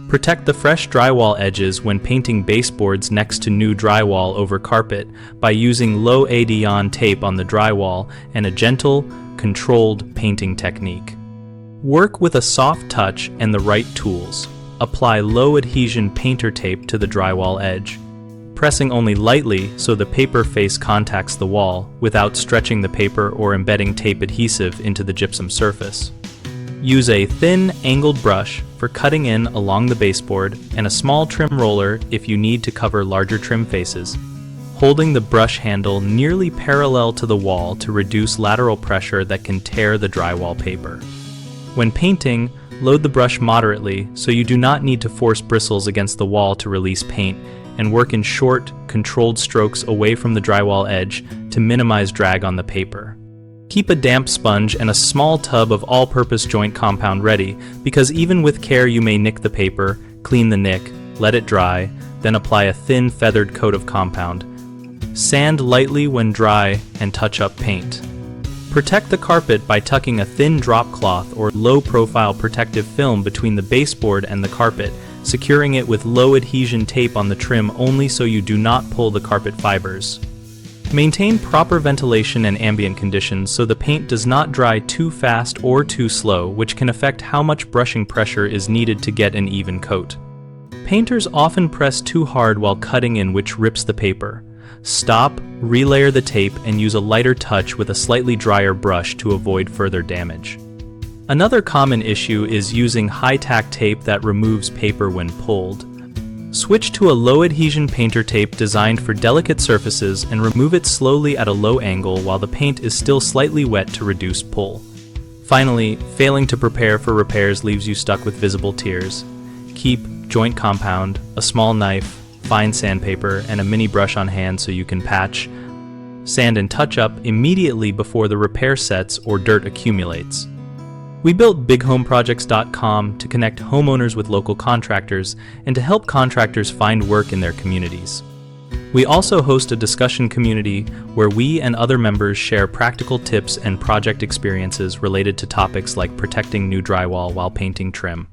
Protect the fresh drywall edges when painting baseboards next to new drywall over carpet by using low-adhesion tape on the drywall and a gentle, controlled painting technique. Work with a soft touch and the right tools. Apply low-adhesion painter tape to the drywall edge, pressing only lightly so the paper face contacts the wall without stretching the paper or embedding tape adhesive into the gypsum surface. Use a thin, angled brush for cutting in along the baseboard and a small trim roller if you need to cover larger trim faces, holding the brush handle nearly parallel to the wall to reduce lateral pressure that can tear the drywall paper. When painting, load the brush moderately so you do not need to force bristles against the wall to release paint, and work in short, controlled strokes away from the drywall edge to minimize drag on the paper. Keep a damp sponge and a small tub of all-purpose joint compound ready, because even with care you may nick the paper. Clean the nick, let it dry, then apply a thin feathered coat of compound. Sand lightly when dry and touch up paint. Protect the carpet by tucking a thin drop cloth or low-profile protective film between the baseboard and the carpet, securing it with low-adhesion tape on the trim only so you do not pull the carpet fibers. Maintain proper ventilation and ambient conditions so the paint does not dry too fast or too slow, which can affect how much brushing pressure is needed to get an even coat. Painters often press too hard while cutting in, which rips the paper. Stop, relayer the tape, and use a lighter touch with a slightly drier brush to avoid further damage. Another common issue is using high-tack tape that removes paper when pulled. Switch to a low-adhesion painter tape designed for delicate surfaces and remove it slowly at a low angle while the paint is still slightly wet to reduce pull. Finally, failing to prepare for repairs leaves you stuck with visible tears. Keep joint compound, a small knife, fine sandpaper, and a mini brush on hand so you can patch, sand, and touch up immediately before the repair sets or dirt accumulates. We built BigHomeProjects.com to connect homeowners with local contractors and to help contractors find work in their communities. We also host a discussion community where we and other members share practical tips and project experiences related to topics like protecting new drywall while painting trim.